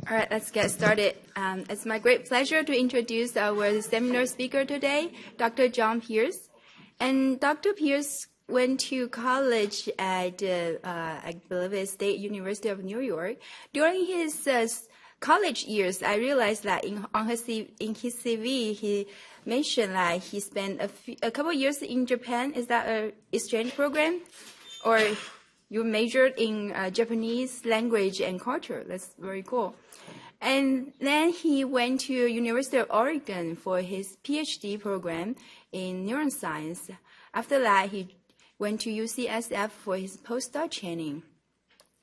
All right, let's get started. It's my great pleasure to introduce our seminar speaker today, Dr. John Pierce. And Dr. Pierce went to college at, I believe, it's State University of New York. During his college years, I realized that in his CV, he mentioned that he spent a couple years in Japan. Is that an exchange program? Or you majored in Japanese language and culture. That's very cool. And then he went to University of Oregon for his PhD program in neuroscience. After that, he went to UCSF for his postdoc training.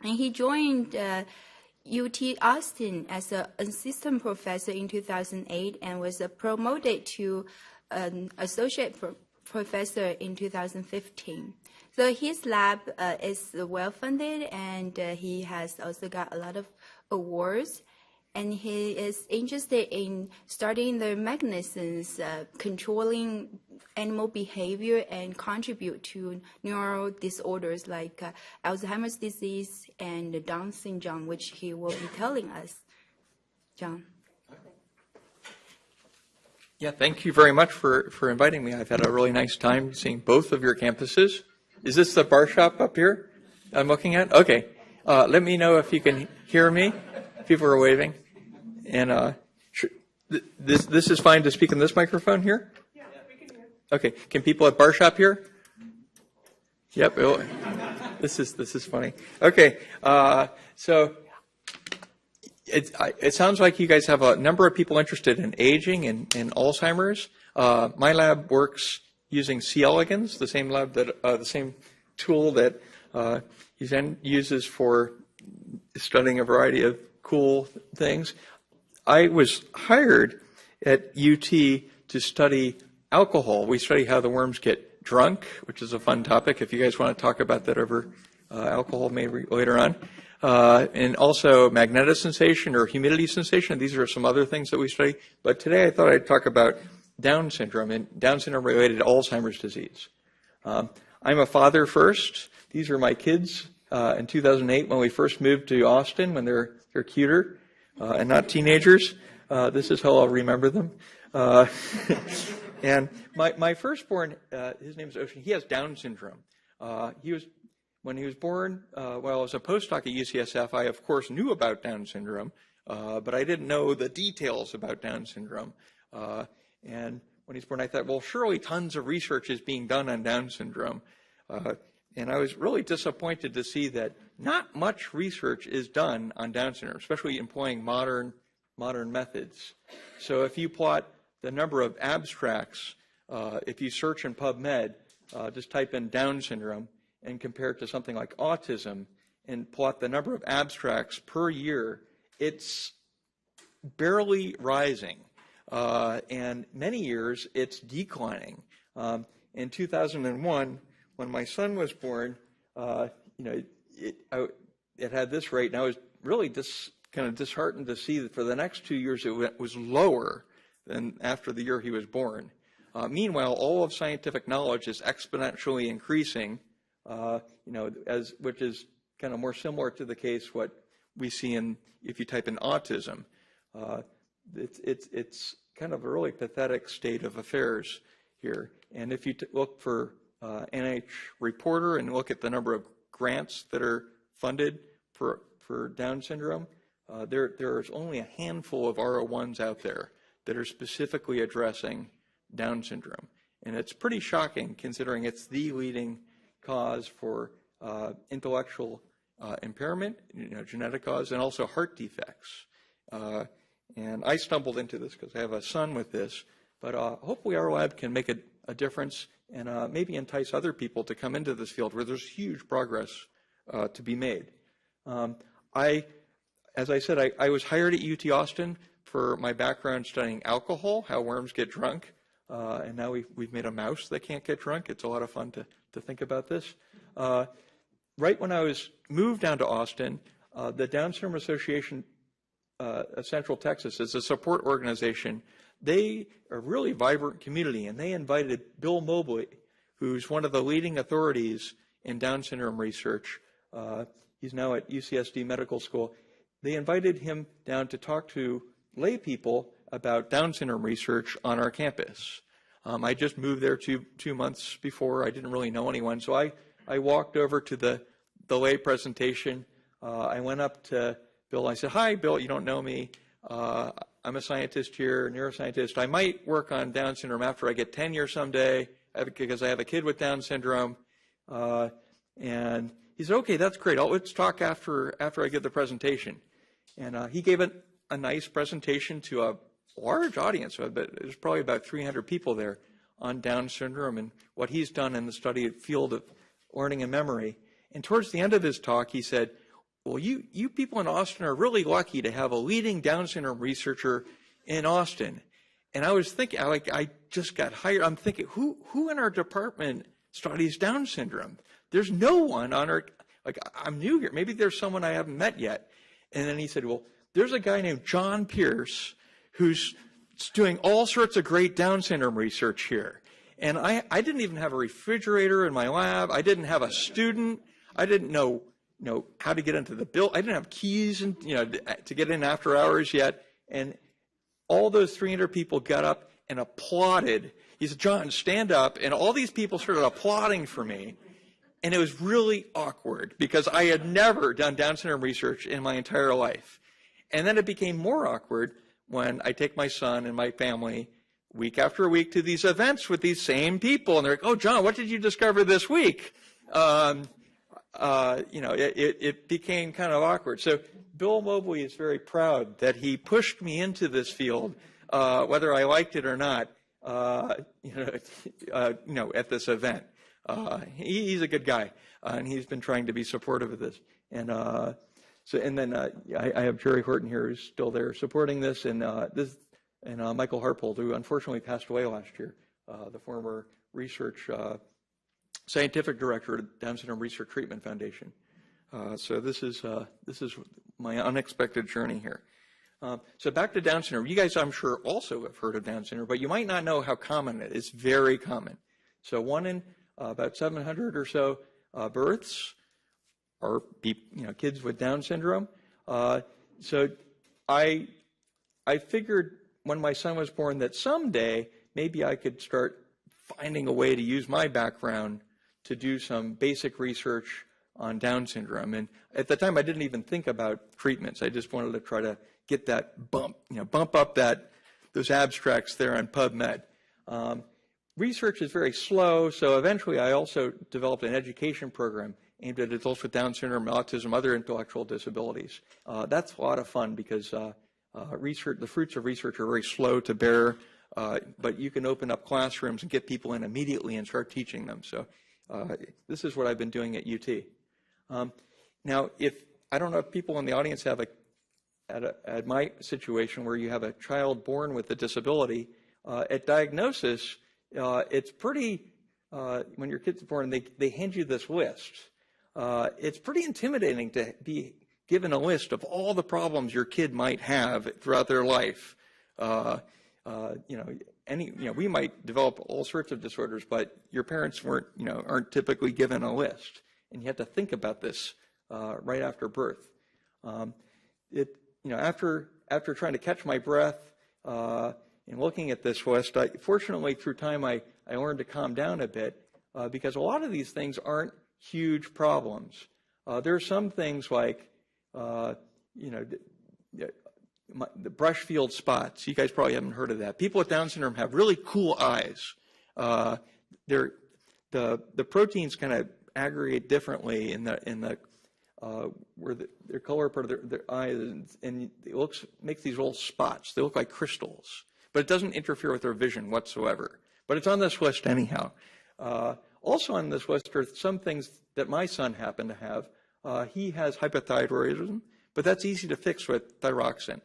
And he joined UT Austin as an assistant professor in 2008 and was promoted to an associate professor in 2015. So his lab is well-funded, and he has also got a lot of awards. And he is interested in studying the mechanisms controlling animal behavior and contribute to neural disorders like Alzheimer's disease and Down syndrome, which he will be telling us. John. Yeah, thank you very much for inviting me. I've had a really nice time seeing both of your campuses. Is this the bar shop up here I'm looking at? Okay. Let me know if you can hear me. People are waving. And this is fine to speak in this microphone here? Yeah, we can hear. Okay. Can people at bar shop hear? Yep. This is funny. Okay. So it sounds like you guys have a number of people interested in aging and Alzheimer's. My lab works using C. elegans, the same lab that the same tool that he then uses for studying a variety of cool things. I was hired at UT to study alcohol. We study how the worms get drunk, which is a fun topic. If you guys want to talk about that over alcohol, maybe later on. And also magnetic sensation or humidity sensation. These are some other things that we study. But today I thought I'd talk about Down syndrome and Down syndrome related to Alzheimer's disease. I'm a father first. These are my kids in 2008 when we first moved to Austin, when they're cuter and not teenagers. This is how I'll remember them. And my firstborn, his name is Ocean. He has Down syndrome. When he was born, while I was a postdoc at UCSF, I of course knew about Down syndrome, but I didn't know the details about Down syndrome. And when he's born, I thought, well, surely tons of research is being done on Down syndrome. And I was really disappointed to see that not much research is done on Down syndrome, especially employing modern methods. So if you plot the number of abstracts, if you search in PubMed, just type in Down syndrome and compare it to something like autism and plot the number of abstracts per year, it's barely rising. And many years, it's declining. In 2001, when my son was born, it had this rate, and I was really kind of disheartened to see that for the next 2 years it was lower than after the year he was born. Meanwhile, all of scientific knowledge is exponentially increasing, which is kind of more similar to the case what we see if you type in autism. It's kind of a really pathetic state of affairs here. And if you look for NIH Reporter and look at the number of grants that are funded for Down syndrome, there's only a handful of R01s out there that are specifically addressing Down syndrome. And it's pretty shocking considering it's the leading cause for intellectual impairment, genetic cause, and also heart defects. And I stumbled into this because I have a son with this, but hopefully our lab can make a difference and maybe entice other people to come into this field where there's huge progress to be made. As I said, I was hired at UT Austin for my background studying alcohol, how worms get drunk, and now we've made a mouse that can't get drunk. It's a lot of fun to think about this. Right when I was moved down to Austin, the Down Syndrome Association of Central Texas is a support organization. They are a really vibrant community, and they invited Bill Mobley, who's one of the leading authorities in Down syndrome research. He's now at UCSD Medical School. they invited him down to talk to lay people about Down syndrome research on our campus. I just moved there two months before. I didn't really know anyone, so I walked over to the lay presentation. I went up to Bill. I said, "Hi, Bill. You don't know me. I'm a scientist here, a neuroscientist. I might work on Down syndrome after I get tenure someday because I have a kid with Down syndrome." And he said, "Okay, that's great. Let's talk after I give the presentation." And he gave a nice presentation to a large audience. There's probably about 300 people there on Down syndrome and what he's done in the field of learning and memory. And towards the end of his talk, he said, "Well, you people in Austin are really lucky to have a leading Down syndrome researcher in Austin." And I was thinking, I just got hired. I'm thinking, who in our department studies Down syndrome? There's no one on our, I'm new here. Maybe there's someone I haven't met yet. And then he said, "Well, there's a guy named John Pierce who's doing all sorts of great Down syndrome research here." And I didn't even have a refrigerator in my lab. I didn't have a student. I didn't know how to get into the building. I didn't have keys and to get in after hours yet. And all those 300 people got up and applauded. He said, "John, stand up." And all these people started applauding for me. And it was really awkward because I had never done Down syndrome research in my entire life. And then it became more awkward when I take my son and my family week after week to these events with these same people. And they're like, "Oh, John, what did you discover this week?" It became kind of awkward. So Bill Mobley is very proud that he pushed me into this field, whether I liked it or not, at this event. He's a good guy, and he's been trying to be supportive of this. And I have Jerry Horton here, who's still there supporting this, and Michael Harpold, who unfortunately passed away last year, the former research scientific director at Down Syndrome Research Treatment Foundation. So this is my unexpected journey here. So back to Down syndrome. You guys, I'm sure, also have heard of Down syndrome, but you might not know how common it is. It's very common. So one in about 700 or so births are kids with Down syndrome. So I figured when my son was born that someday maybe I could start finding a way to use my background to do some basic research on Down syndrome. And at the time, I didn't even think about treatments. I just wanted to try to get that bump up those abstracts there on PubMed. Research is very slow, so eventually I also developed an education program aimed at adults with Down syndrome, autism, other intellectual disabilities. That's a lot of fun because the fruits of research are very slow to bear, but you can open up classrooms and get people in immediately and start teaching them. So this is what I've been doing at UT. Now, I don't know if people in the audience have at my situation where you have a child born with a disability, at diagnosis, it's pretty, when your kid's born, they hand you this list. It's pretty intimidating to be given a list of all the problems your kid might have throughout their life. We might develop all sorts of disorders, but your parents aren't typically given a list, and you have to think about this right after birth. After trying to catch my breath and looking at this list, fortunately through time I learned to calm down a bit because a lot of these things aren't huge problems. There are some things like the brush field spots. You guys probably haven't heard of that. People with Down syndrome have really cool eyes. The proteins kind of aggregate differently in the where their color part of their eye is, and it makes these little spots. They look like crystals, but it doesn't interfere with their vision whatsoever. But it's on this list anyhow. Also on this list are some things that my son happened to have. He has hypothyroidism, but that's easy to fix with thyroxine.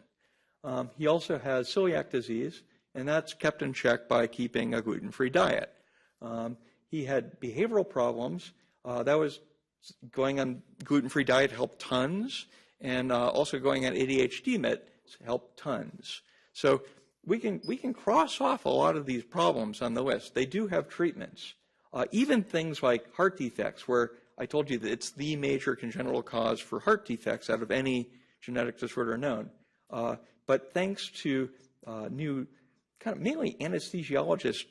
He also has celiac disease, and that's kept in check by keeping a gluten-free diet. He had behavioral problems. That was going on gluten-free diet helped tons, and also going on ADHD meds helped tons. So we can cross off a lot of these problems on the list. They do have treatments. Even things like heart defects, where I told you that it's the major congenital cause for heart defects out of any genetic disorder known. But thanks to new kind of mainly anesthesiologist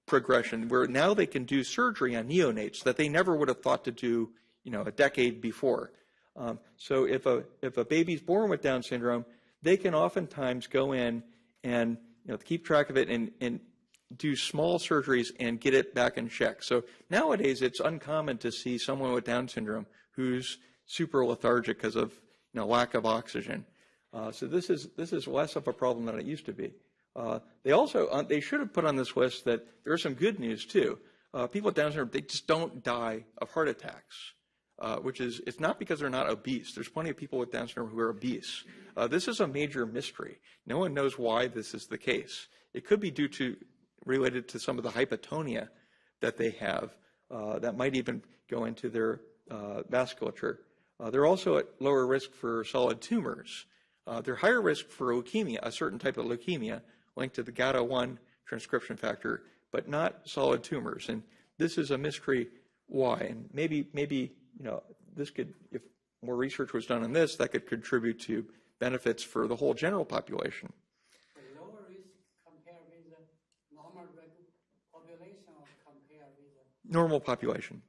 progression, where now they can do surgery on neonates that they never would have thought to do, a decade before. So if a baby's born with Down syndrome, they can oftentimes go in and keep track of it and do small surgeries and get it back in check. So nowadays it's uncommon to see someone with Down syndrome who's super lethargic because of lack of oxygen. So this is less of a problem than it used to be. They should have put on this list that there's some good news too. People with Down syndrome, they just don't die of heart attacks, it's not because they're not obese. There's plenty of people with Down syndrome who are obese. This is a major mystery. No one knows why this is the case. It could be related to some of the hypotonia that they have that might even go into their vasculature. They're also at lower risk for solid tumors. They're higher risk for leukemia, a certain type of leukemia linked to the GATA1 transcription factor, but not solid tumors. And this is a mystery why. And maybe this could, if more research was done on this, that could contribute to benefits for the whole general population. The lower risk compared with the normal population or compared with the normal population.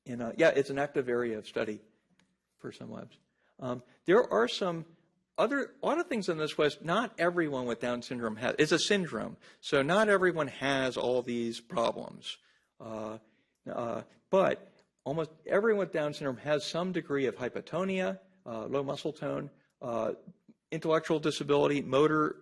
And it's an active area of study for some labs. There are a lot of things in this list. Not everyone with Down syndrome it's a syndrome, so not everyone has all these problems. But almost everyone with Down syndrome has some degree of hypotonia, low muscle tone, intellectual disability, motor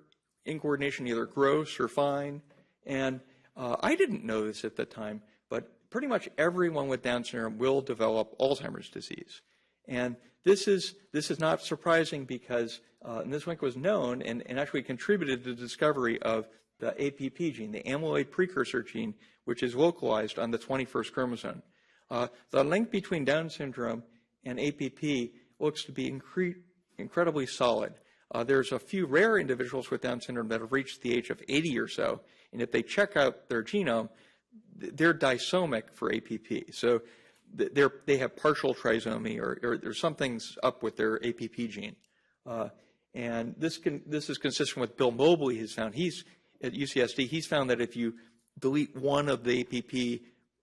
incoordination, either gross or fine. And I didn't know this at the time, but pretty much everyone with Down syndrome will develop Alzheimer's disease. And this is not surprising because this link was known and actually contributed to the discovery of the APP gene, the amyloid precursor gene, which is localized on the 21st chromosome. The link between Down syndrome and APP looks to be incredibly solid. There's a few rare individuals with Down syndrome that have reached the age of 80 or so, and if they check out their genome, they're disomic for APP. So they have partial trisomy, or there's something's up with their APP gene. And this is consistent with Bill Mobley has found. He's at UCSD. He's found that if you delete one of the APP,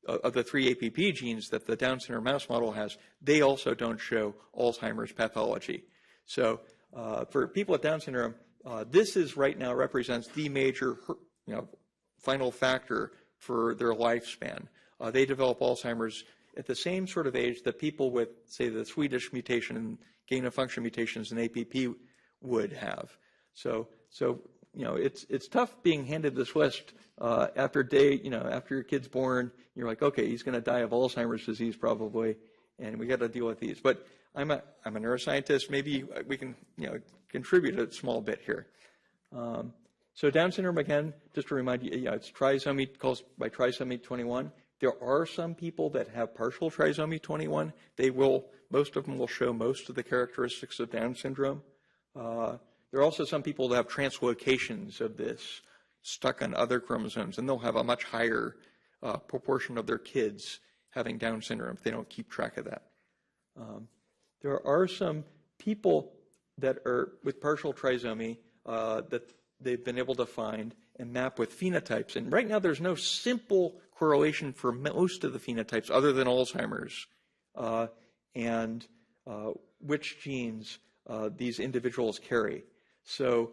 of the 3 APP genes that the Down syndrome mouse model has, they also don't show Alzheimer's pathology. So for people with Down syndrome, this is right now represents the major, final factor for their lifespan. They develop Alzheimer's at the same sort of age that people with, say, the Swedish mutation and gain-of-function mutations in APP would have. So it's tough being handed this list after your kid's born. You're like, okay, he's going to die of Alzheimer's disease probably, and we got to deal with these. But I'm a neuroscientist. Maybe we can contribute a small bit here. So Down syndrome, again, just to remind you, it's trisomy, caused by trisomy 21. There are some people that have partial trisomy 21. Most of them will show most of the characteristics of Down syndrome. There are also some people that have translocations of this stuck on other chromosomes, and they'll have a much higher proportion of their kids having Down syndrome if they don't keep track of that. There are some people that are with partial trisomy that they've been able to find and map with phenotypes. And right now there's no simple correlation for most of the phenotypes other than Alzheimer's and which genes these individuals carry. So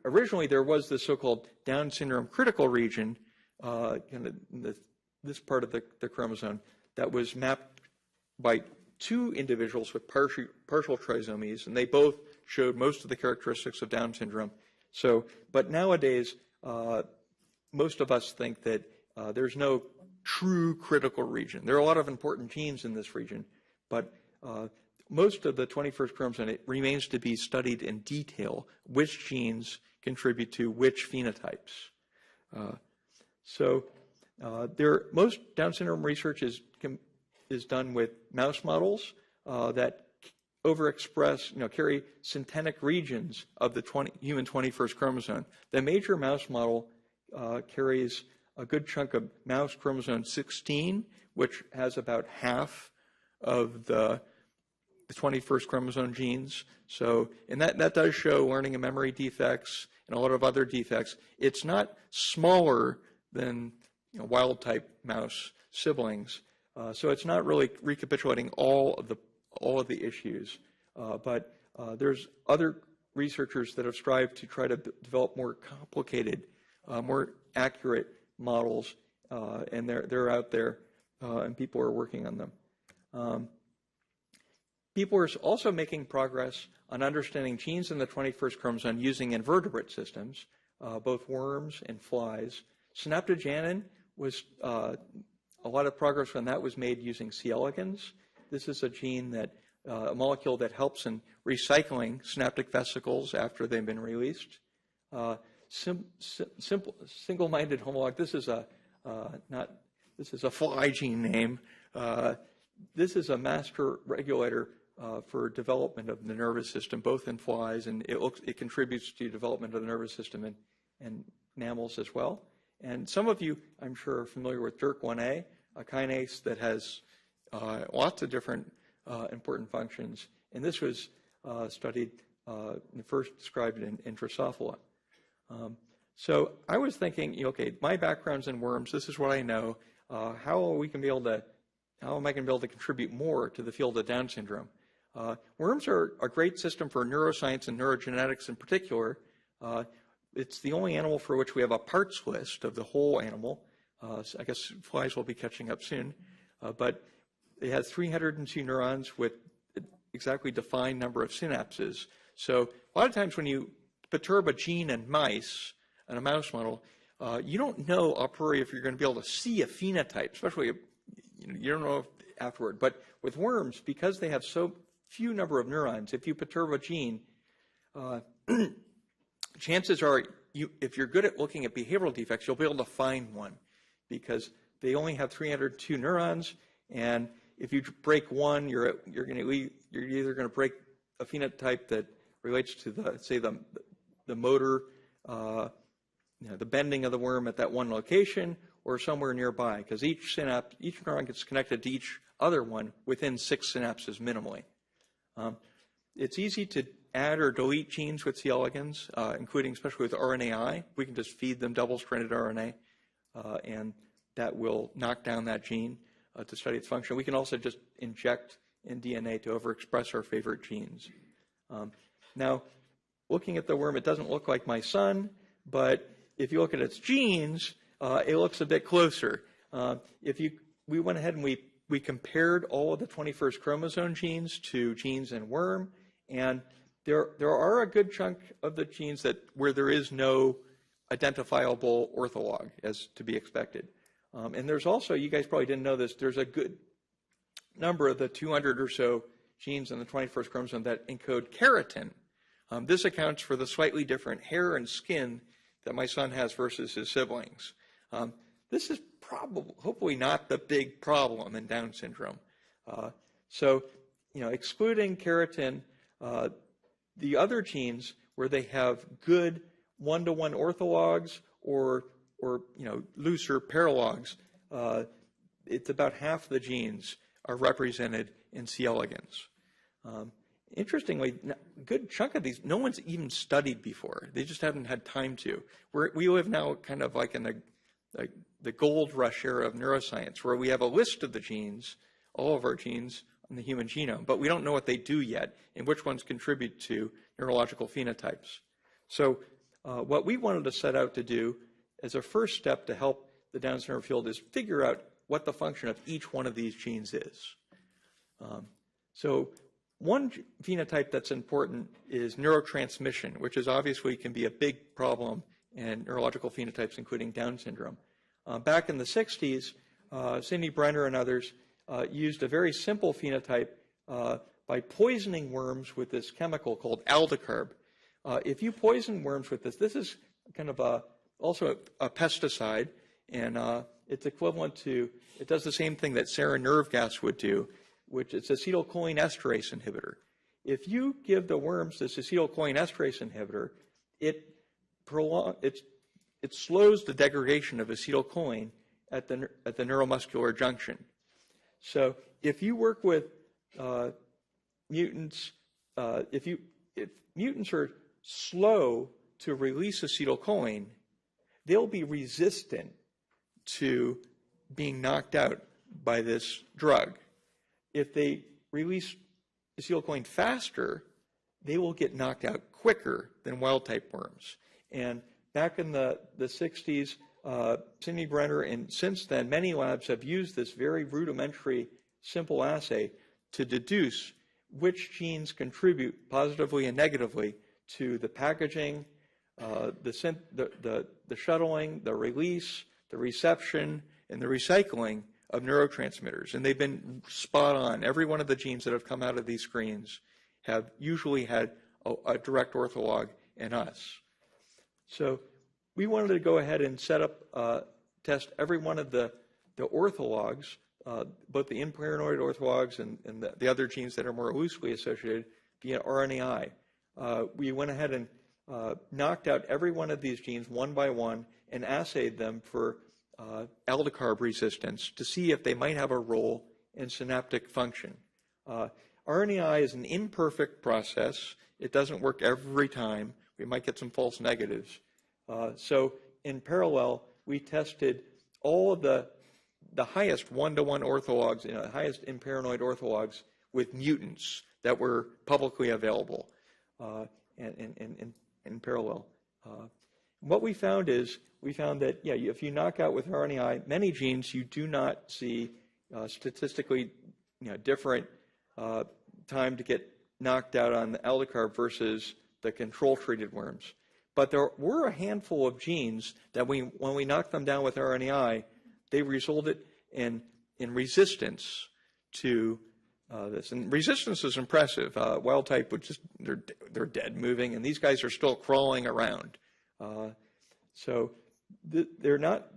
originally there was this so-called Down syndrome critical region in this part of the chromosome that was mapped by 2 individuals with partial trisomies, and they both showed most of the characteristics of Down syndrome. But nowadays, most of us think that there's no true critical region. There are a lot of important genes in this region, but most of the 21st chromosome, it remains to be studied in detail which genes contribute to which phenotypes. Most Down syndrome research is done with mouse models that overexpress, carry syntenic regions of the human 21st chromosome. The major mouse model carries a good chunk of mouse chromosome 16, which has about half of the the 21st chromosome genes. So, and that does show learning and memory defects and a lot of other defects. It's not smaller than wild type mouse siblings, so it's not really recapitulating all of the issues. But there's other researchers that have strived to try to develop more complicated, more accurate models, and they're out there, and people are working on them. People are also making progress on understanding genes in the 21st chromosome using invertebrate systems, both worms and flies. Synaptogenin was a lot of progress when that was made using C. elegans. This is a gene that a molecule that helps in recycling synaptic vesicles after they've been released. Single-minded homolog. This is a fly gene name. This is a master regulator for development of the nervous system, both in flies, and it contributes to development of the nervous system in mammals as well. And some of you, I'm sure, are familiar with DYRK1A, a kinase that has lots of different important functions. And this was studied, first described in Drosophila. So I was thinking, okay, my background's in worms. This is what I know. How am I going to be able to contribute more to the field of Down syndrome? Worms are a great system for neuroscience and neurogenetics in particular. It's the only animal for which we have a parts list of the whole animal. So I guess flies will be catching up soon. But it has 302 neurons with exactly defined number of synapses. So a lot of times when you perturb a gene in mice, in a mouse model, you don't know a priori if you're going to be able to see a phenotype, especially you don't know afterward. But with worms, because they have so few number of neurons, if you perturb a gene, chances are, if you're good at looking at behavioral defects, you'll be able to find one, because they only have 302 neurons, and if you break one, you're either going to break a phenotype that relates to the motor, the bending of the worm at that one location, or somewhere nearby, because each neuron gets connected to each other one within 6 synapses minimally. It's easy to add or delete genes with C. elegans, including especially with RNAi. We can just feed them double-stranded RNA, and that will knock down that gene to study its function. We can also just inject in DNA to overexpress our favorite genes. Now, looking at the worm, it doesn't look like my son, but if you look at its genes, it looks a bit closer. We went ahead and we compared all of the 21st chromosome genes to genes in worm, and there are a good chunk of the genes where there is no identifiable ortholog, as to be expected. And there's also, you guys probably didn't know this, there's a good number of the 200 or so genes in the 21st chromosome that encode keratin. This accounts for the slightly different hair and skin that my son has versus his siblings. This is hopefully not the big problem in Down syndrome. So, excluding keratin, the other genes where they have good one-to-one orthologs or looser paralogs, it's about half the genes are represented in C. elegans. Interestingly, a good chunk of these, no one's even studied before. They just haven't had time to. We live now kind of like in the gold rush era of neuroscience, where we have a list of the genes, all of our genes in the human genome, but we don't know what they do yet and which ones contribute to neurological phenotypes. So what we wanted to set out to do as a first step to help the Down syndrome field is figure out what the function of each one of these genes is. So one phenotype that's important is neurotransmission, which is obviously can be a big problem in neurological phenotypes, including Down syndrome. Back in the 60s, Cindy Brenner and others used a very simple phenotype by poisoning worms with this chemical called aldicarb. If you poison worms with this is kind of also a pesticide, and it's equivalent to, it does the same thing that sarin nerve gas would do, which is acetylcholinesterase inhibitor. If you give the worms this acetylcholinesterase inhibitor, it slows the degradation of acetylcholine at the neuromuscular junction. So if you work with mutants, if mutants are slow to release acetylcholine, they'll be resistant to being knocked out by this drug. If they release acetylcholine faster, they will get knocked out quicker than wild-type worms. And back in the 60s, Sidney Brenner, and since then, many labs have used this very rudimentary, simple assay to deduce which genes contribute positively and negatively to the packaging, the shuttling, the release, the reception, and the recycling of neurotransmitters. And they've been spot on. Every one of the genes that have come out of these screens have usually had a direct ortholog in us. So we wanted to go ahead and set up, test every one of the orthologs, both the in-paranoid orthologs and the other genes that are more loosely associated via RNAi. We went ahead and knocked out every one of these genes one by one and assayed them for aldicarb resistance to see if they might have a role in synaptic function. RNAi is an imperfect process. It doesn't work every time. We might get some false negatives. So in parallel, we tested all of the highest one-to-one orthologs, the highest in-paranoid orthologs with mutants that were publicly available in parallel. What we found is, that, yeah, if you knock out with RNAi many genes, you do not see statistically different time to get knocked out on the aldicarb versus the control-treated worms. But there were a handful of genes that when we knocked them down with RNAi, they resulted in resistance to this. And resistance is impressive. Wild type would just, they're dead moving, and these guys are still crawling around. So they're not,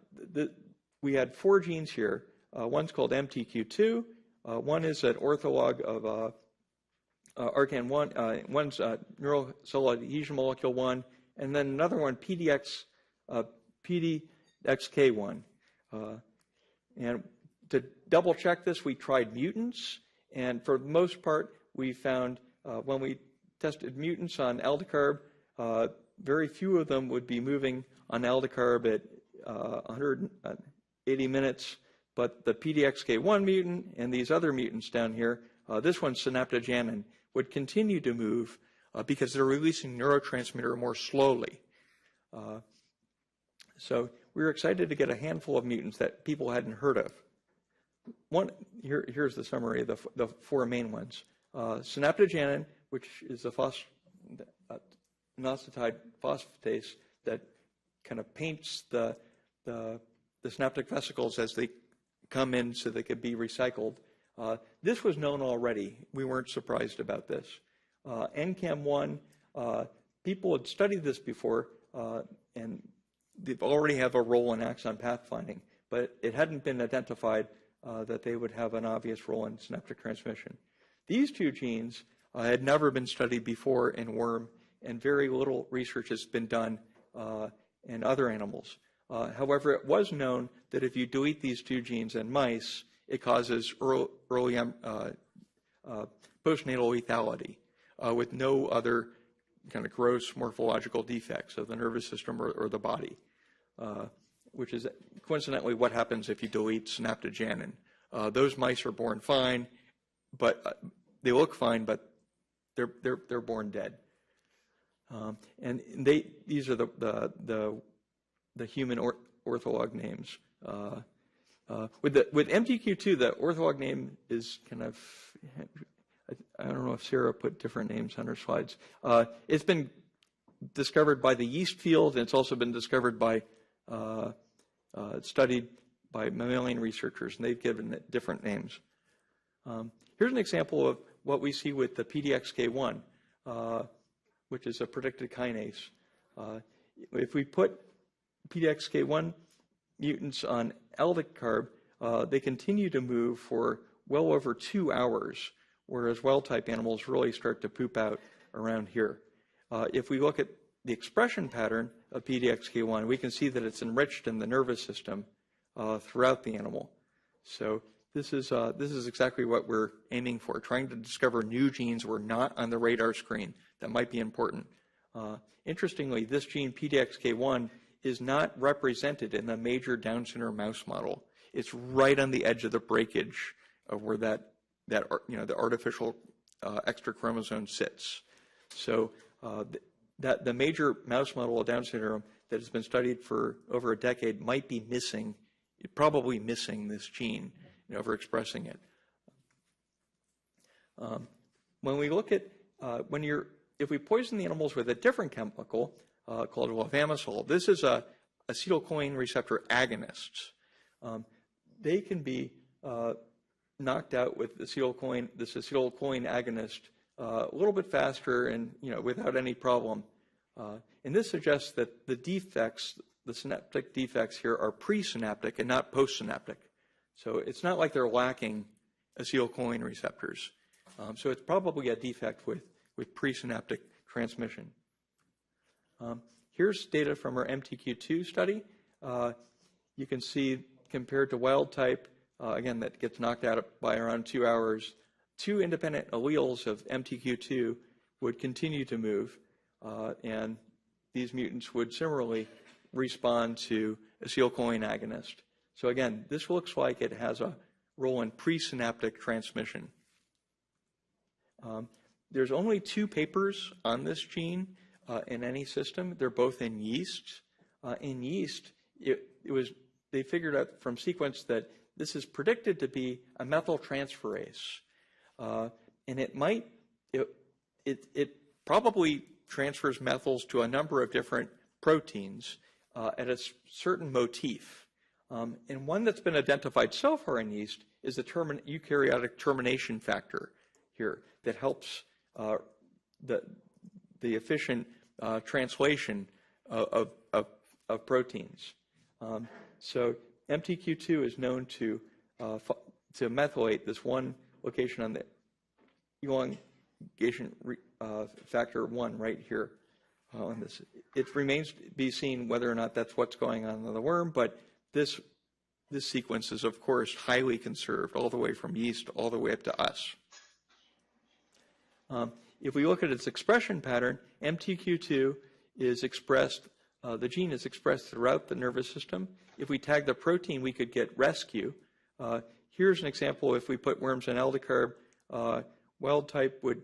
we had 4 genes here. One's called MTQ2. One is an ortholog of ARCAN1. One's neural cell adhesion molecule 1. And then another one, PDXK1. And to double check this, we tried mutants. And for the most part, we found when we tested mutants on aldicarb, very few of them would be moving on aldicarb at 180 minutes. But the PDXK1 mutant and these other mutants down here, this one's synaptogenin, would continue to move because they're releasing neurotransmitter more slowly. So we were excited to get a handful of mutants that people hadn't heard of. Here's the summary of the 4 main ones. Synaptogenin, which is a inositide phosphatase that kind of paints the synaptic vesicles as they come in so they could be recycled. This was known already. We weren't surprised about this. NCAM1, people had studied this before, and they already have a role in axon pathfinding, but it hadn't been identified that they would have an obvious role in synaptic transmission. These 2 genes had never been studied before in worm, and very little research has been done in other animals. However, it was known that if you delete these 2 genes in mice, it causes early postnatal lethality with no other kind of gross morphological defects of the nervous system or the body, which is coincidentally what happens if you delete synaptogenin. Those mice are born fine, but they look fine, but they're born dead. And these are the human ortholog names. With MTQ2, the ortholog name is kind of, I don't know if Sarah put different names on her slides. It's been discovered by the yeast field, and it's also been discovered by, studied by mammalian researchers, and they've given it different names. Here's an example of what we see with the PDXK1, which is a predicted kinase. If we put PDXK1 mutants on aldicarb, they continue to move for well over 2 hours, whereas wild-type animals really start to poop out around here. If we look at the expression pattern of PDXK1, we can see that it's enriched in the nervous system throughout the animal. So this is exactly what we're aiming for, trying to discover new genes we're not on the radar screen that might be important. Interestingly, this gene PDXK1 is not represented in the major Down syndrome mouse model. It's right on the edge of the breakage of where the artificial extra chromosome sits. So that the major mouse model of Down syndrome that has been studied for over a decade might be missing, probably missing this gene, overexpressing it. When we look at if we poison the animals with a different chemical called levamisole, this is a acetylcholine receptor agonist. They can be knocked out with this acetylcholine agonist a little bit faster and without any problem. And this suggests that the defects, the synaptic defects here, are presynaptic and not postsynaptic. So it's not like they're lacking acetylcholine receptors. So it's probably a defect with presynaptic transmission. Here's data from our MTQ2 study. You can see compared to wild type, again, that gets knocked out by around 2 hours, 2 independent alleles of MTQ2 would continue to move, and these mutants would similarly respond to acetylcholine agonist. So again, this looks like it has a role in presynaptic transmission. There's only 2 papers on this gene in any system. They're both in yeast. In yeast, they figured out from sequence that this is predicted to be a methyltransferase, and it probably transfers methyls to a number of different proteins at a certain motif. And one that's been identified so far in yeast is the eukaryotic termination factor here that helps the efficient translation of proteins. So MTQ2 is known to methylate this one location on the elongation factor 1 right here on this. It remains to be seen whether or not that's what's going on in the worm, but this sequence is, of course, highly conserved all the way from yeast all the way up to us. If we look at its expression pattern, MTQ2 is expressed, the gene is expressed throughout the nervous system. If we tag the protein, we could get rescue. Here's an example. If we put worms in aldicarb, wild type would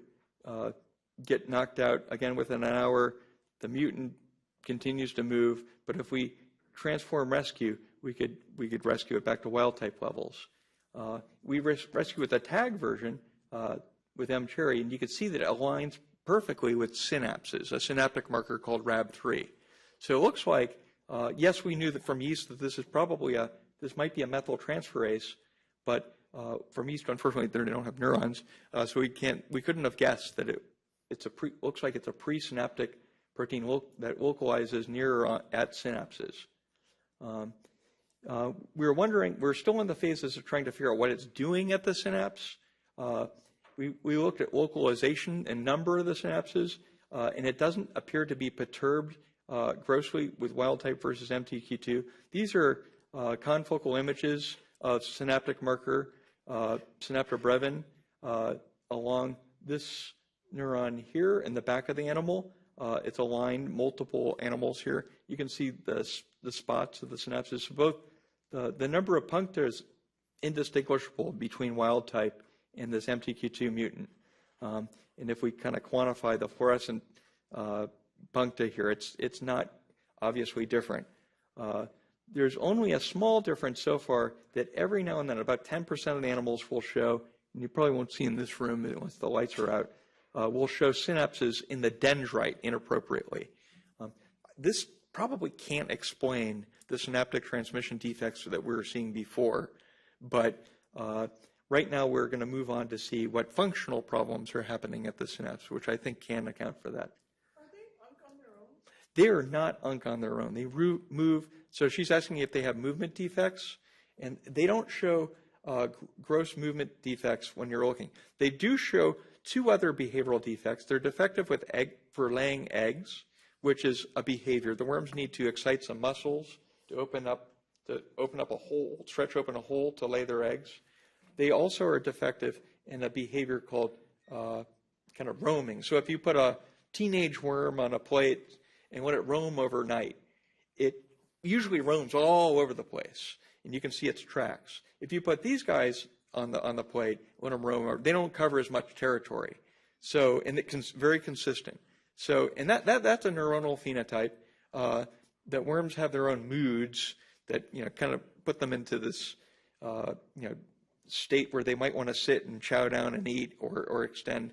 get knocked out again within an hour. The mutant continues to move, but if we transform rescue, we could rescue it back to wild type levels. We rescue with a tag version with mCherry, and you can see that it aligns perfectly with synapses, a synaptic marker called RAB3. So it looks like, yes, we knew that from yeast that this is probably this might be a methyltransferase, but from yeast, unfortunately, they don't have neurons, so we couldn't have guessed that looks like it's a presynaptic protein that localizes near at synapses. We're still in the phases of trying to figure out what it's doing at the synapse. We looked at localization and number of the synapses, and it doesn't appear to be perturbed grossly with wild type versus MTQ2. These are confocal images of synaptic marker, synaptobrevin, along this neuron here in the back of the animal. It's aligned multiple animals here. You can see the spots of the synapses. So both the number of puncta is indistinguishable between wild type and this MTQ2 mutant. And if we kind of quantify the fluorescent puncta here, it's not obviously different. There's only a small difference so far that every now and then about 10% of the animals will show, and you probably won't see in this room unless the lights are out, will show synapses in the dendrite inappropriately. This probably can't explain the synaptic transmission defects that we were seeing before, but right now we're going to move on to see what functional problems are happening at the synapse, which I think can account for that. Are they unk on their own? They are not unk on their own. They move. So she's asking if they have movement defects, and they don't show gross movement defects when you're looking. They do show 2 other behavioral defects. They're defective for laying eggs, which is a behavior. The worms need to excite some muscles to open up a hole, stretch open a hole to lay their eggs. they also are defective in a behavior called kind of roaming. So if you put a teenage worm on a plate and let it roam overnight, it usually roams all over the place, and you can see its tracks. If you put these guys on the plate, let them roam over, they don't cover as much territory. So, and it's very consistent. So, and that's a neuronal phenotype. That worms have their own moods that, kind of put them into this, state where they might want to sit and chow down and eat or extend.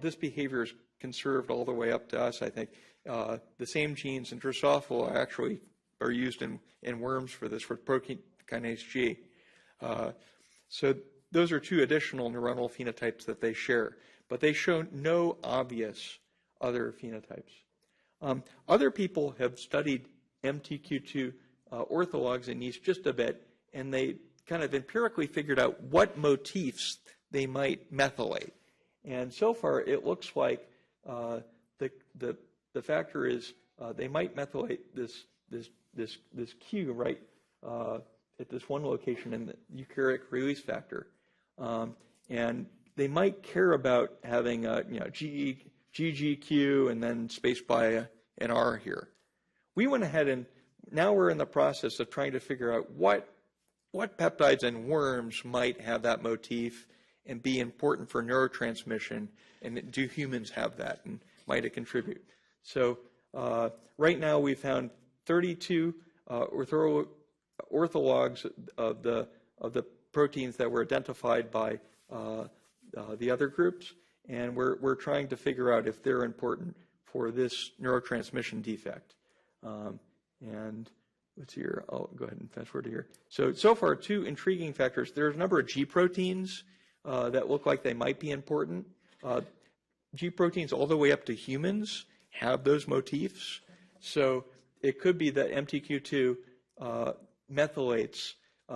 This behavior is conserved all the way up to us, I think. The same genes in Drosophila actually are used in worms for this, for protein kinase G. So those are two additional neuronal phenotypes that they share, but they show no obvious other phenotypes. Other people have studied MTQ2 orthologs in yeast just a bit, and they kind of empirically figured out what motifs they might methylate. And so far, it looks like the factor is they might methylate this Q right at this one location in the eukaryotic release factor, and they might care about having GGQ and then spaced by an R here. We went ahead and now we're in the process of trying to figure out what peptides in worms might have that motif and be important for neurotransmission, and do humans have that, and might it contribute? So right now we found 32 orthologs of the proteins that were identified by the other groups, and we're trying to figure out if they're important for this neurotransmission defect. And let's see here. I'll go ahead and fast forward to here. So far, two intriguing factors. There's a number of G proteins that look like they might be important. G proteins all the way up to humans have those motifs. So it could be that MTQ2 methylates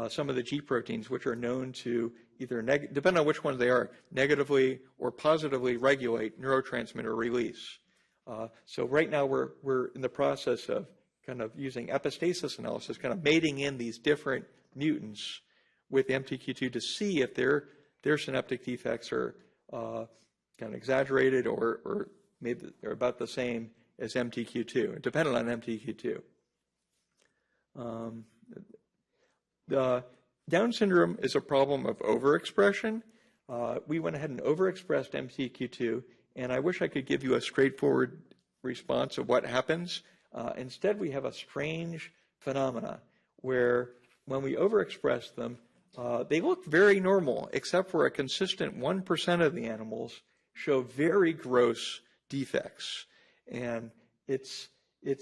some of the G proteins, which are known to either, depending on which ones they are, negatively or positively regulate neurotransmitter release. So right now we're in the process of kind of using epistasis analysis, kind of mating in these different mutants with MTQ2 to see if their synaptic defects are kind of exaggerated or maybe they're about the same as MTQ2, dependent on MTQ2. The Down syndrome is a problem of overexpression. We went ahead and overexpressed MTQ2, and I wish I could give you a straightforward response of what happens. Instead, we have a strange phenomena where when we overexpress them, they look very normal, except for a consistent 1% of the animals show very gross defects. And it's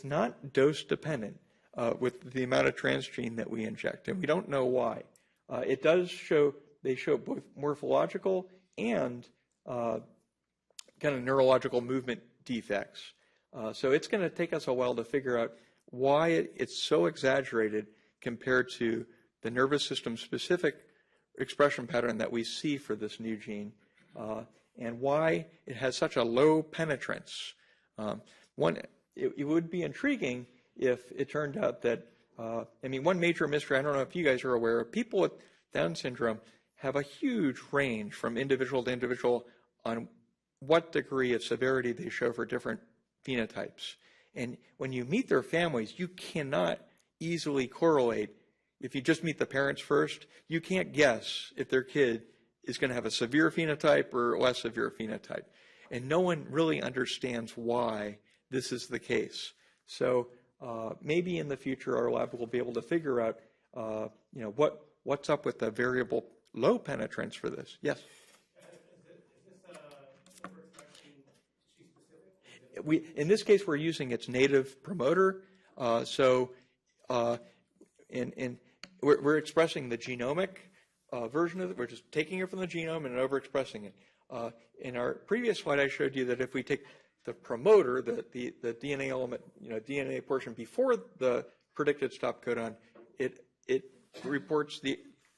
not dose dependent with the amount of transgene that we inject, and we don't know why. It does show, they show both morphological and kind of neurological movement defects. So it's going to take us a while to figure out why it's so exaggerated compared to the nervous system specific expression pattern that we see for this new gene, and why it has such a low penetrance. It would be intriguing if it turned out that, one major mystery, I don't know if you guys are aware, people with Down syndrome have a huge range from individual to individual on what degree of severity they show for different phenotypes. And when you meet their families, you cannot easily correlate. If you just meet the parents first, you can't guess if their kid is going to have a severe phenotype or less severe phenotype. And no one really understands why this is the case. So maybe in the future our lab will be able to figure out what's up with the variable low penetrance for this. Yes? In this case, we're using its native promoter. We're expressing the genomic version of it. We're just taking it from the genome and overexpressing it. In our previous slide, I showed you that if we take the promoter, the DNA element, DNA portion before the predicted stop codon, it reports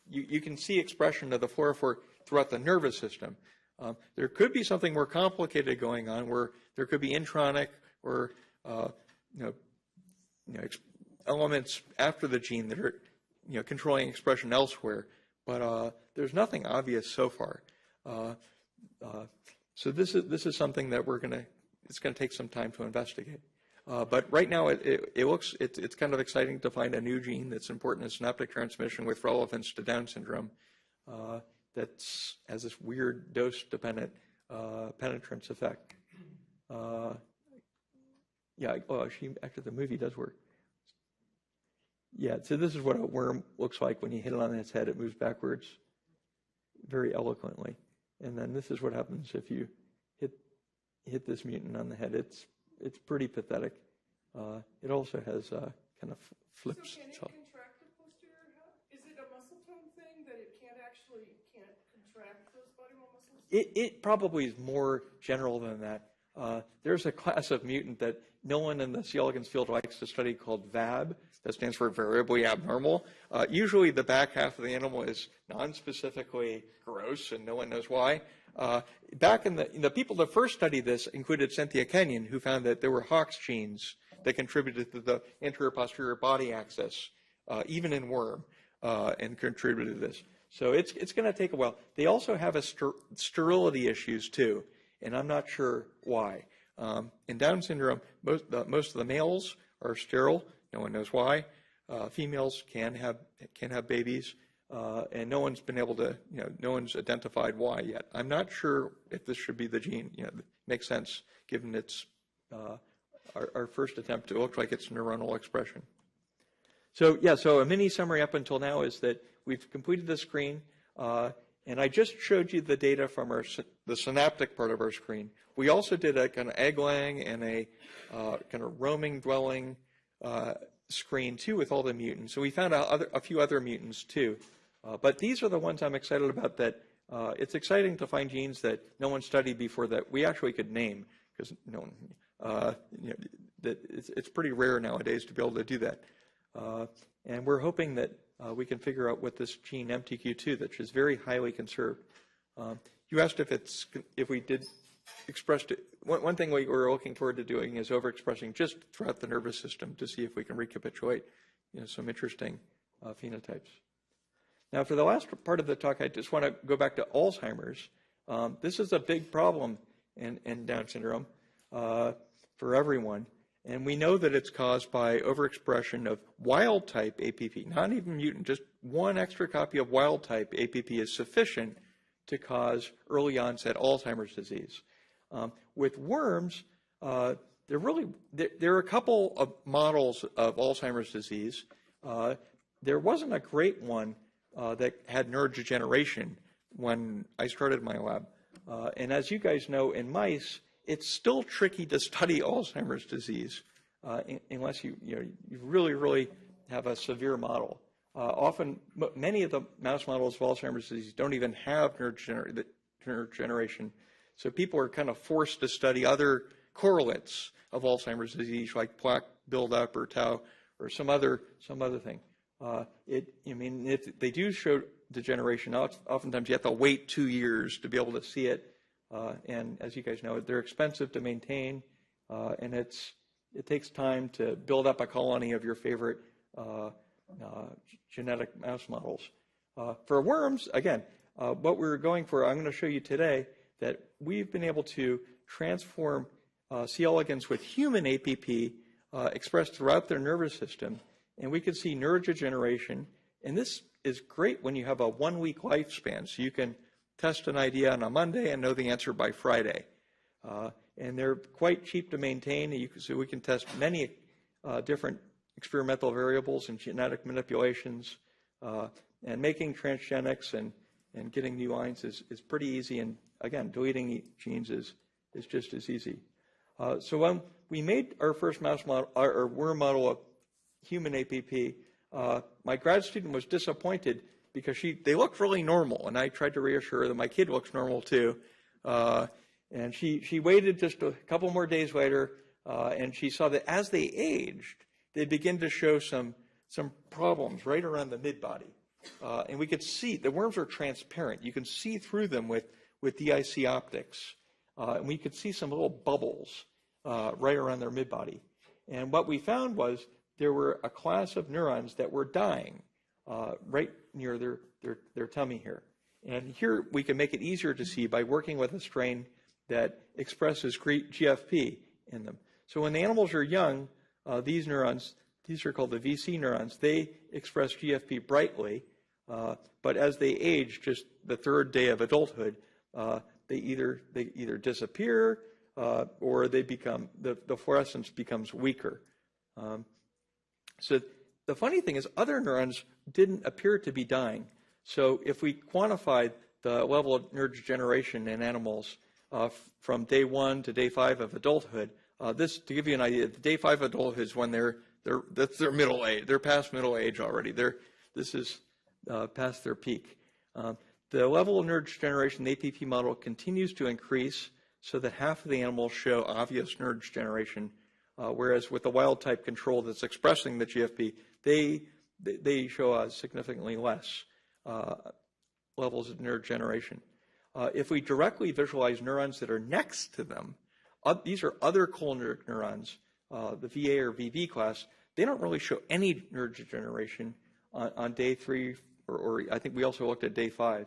you can see expression of the fluorophore throughout the nervous system. There could be something more complicated going on where there could be intronic or elements after the gene that are controlling expression elsewhere. but there's nothing obvious so far. So this is something that it's gonna take some time to investigate. But right now it's kind of exciting to find a new gene that's important in synaptic transmission with relevance to Down syndrome that has this weird dose-dependent penetrance effect. Actually the movie does work. Yeah, so this is what a worm looks like when you hit it on its head. It moves backwards very eloquently. And then this is what happens if you hit this mutant on the head. It's pretty pathetic. It also has kind of flips. So can it contract the posterior head? Is it a muscle tone thing that it can't contract those body wall muscles? It probably is more general than that. There's a class of mutant that no one in the C. elegans field likes to study called VAB. That stands for variably abnormal. Usually the back half of the animal is non-specifically gross, and no one knows why. Back in the people that first studied this included Cynthia Kenyon, who found that there were Hox genes that contributed to the anterior-posterior body axis, even in worm, and contributed to this. So it's going to take a while. They also have sterility issues too, and I'm not sure why. In Down syndrome, most of the males are sterile. No one knows why. Females can have babies, and no one's been able to, no one's identified why yet. I'm not sure if this should be the gene. It makes sense given it's our first attempt. It looks like it's neuronal expression. So a mini summary up until now is that we've completed the screen, and I just showed you the data from the synaptic part of our screen. We also did a kind of egg-laying and a kind of roaming dwelling screen too with all the mutants. So we found out a few other mutants too. But these are the ones I'm excited about that it's exciting to find genes that no one studied before that we actually could name, because no one, that it's pretty rare nowadays to be able to do that. And we're hoping that we can figure out what this gene MTQ2, which is very highly conserved. You asked if we did expressed it. One thing we were looking forward to doing is overexpressing just throughout the nervous system to see if we can recapitulate some interesting phenotypes. Now, for the last part of the talk, I just want to go back to Alzheimer's. This is a big problem in Down syndrome for everyone. And we know that it's caused by overexpression of wild-type APP, not even mutant. Just one extra copy of wild-type APP is sufficient to cause early-onset Alzheimer's disease. With worms, there are a couple of models of Alzheimer's disease. There wasn't a great one that had neurodegeneration when I started my lab. And as you guys know, in mice, it's still tricky to study Alzheimer's disease unless you really, really have a severe model. Often, many of the mouse models of Alzheimer's disease don't even have neurodegeneration. So people are kind of forced to study other correlates of Alzheimer's disease, like plaque buildup or tau or some other thing. If they do show degeneration, oftentimes you have to wait 2 years to be able to see it. And as you guys know, they're expensive to maintain, and it takes time to build up a colony of your favorite genetic mouse models. For worms, again, what we're going for, I'm going to show you today that we've been able to transform C. elegans with human APP expressed throughout their nervous system, and we can see neurodegeneration. And this is great when you have a 1-week lifespan, so you can test an idea on a Monday and know the answer by Friday. And they're quite cheap to maintain, so we can test many different experimental variables and genetic manipulations. And making transgenics and getting new lines is pretty easy. And again, deleting genes is just as easy. So when we made our first mouse model, or worm model of human APP, my grad student was disappointed because they looked really normal, and I tried to reassure her that my kid looks normal too. And she waited just a couple more days later, and she saw that as they aged, they begin to show some problems right around the mid-body. And we could see the worms are transparent. You can see through them with DIC optics. And we could see some little bubbles right around their mid-body. And what we found was there were a class of neurons that were dying. right near their tummy here. And here we can make it easier to see by working with a strain that expresses GFP in them. So when the animals are young, these neurons, these are called the VC neurons, they express GFP brightly, but as they age, just the third day of adulthood, they either disappear or they become, the fluorescence becomes weaker. So the funny thing is other neurons didn't appear to be dying. So if we quantified the level of neurodegeneration in animals from day 1 to day 5 of adulthood, this, to give you an idea, the day 5 adulthood is when that's their middle age. They're past middle age already. This is past their peak. The level of neurodegeneration in the APP model continues to increase so that half of the animals show obvious neurodegeneration, whereas with the wild type control that's expressing the GFP, they show significantly less levels of neurodegeneration. If we directly visualize neurons that are next to them, these are other cholinergic neurons, the VA or VB class, they don't really show any neurodegeneration on day 3, or I think we also looked at day 5.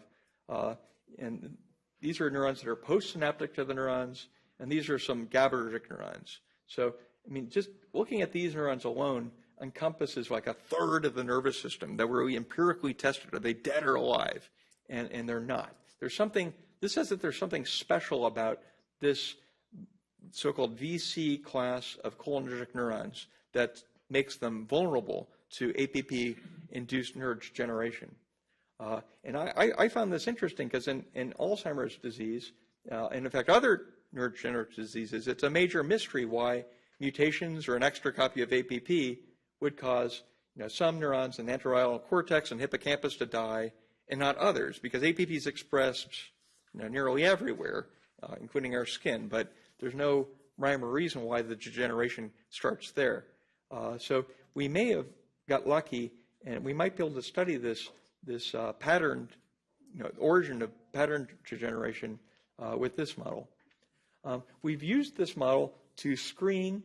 And these are neurons that are postsynaptic to the neurons, and these are some GABAergic neurons. So, I mean, just looking at these neurons alone encompasses like a third of the nervous system that we empirically tested. Are they dead or alive? And they're not. There's something, this says that there's something special about this so-called VC class of cholinergic neurons that makes them vulnerable to APP-induced neurodegeneration. And I found this interesting because in Alzheimer's disease, and in fact other neurodegenerative diseases, it's a major mystery why mutations or an extra copy of APP would cause some neurons in the anterolateral cortex and hippocampus to die and not others, because APP is expressed nearly everywhere, including our skin, but there's no rhyme or reason why the degeneration starts there. So we may have got lucky, and we might be able to study this patterned, origin of pattern degeneration with this model. We've used this model to screen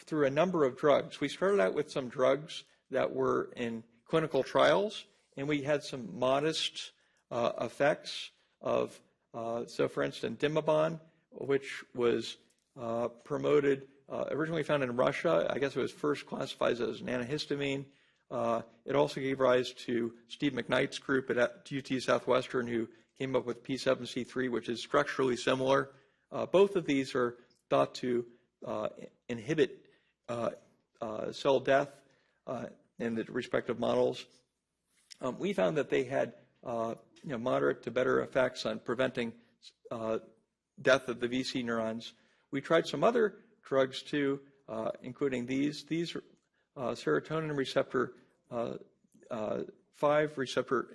through a number of drugs. We started out with some drugs that were in clinical trials, and we had some modest effects of, so for instance, Dimabon, which was promoted, originally found in Russia. I guess it was first classified as an antihistamine. It also gave rise to Steve McKnight's group at UT Southwestern, who came up with P7C3, which is structurally similar. Both of these are thought to inhibit cell death in the respective models. We found that they had moderate to better effects on preventing death of the VC neurons. We tried some other drugs too, including these. These are serotonin receptor 5 receptor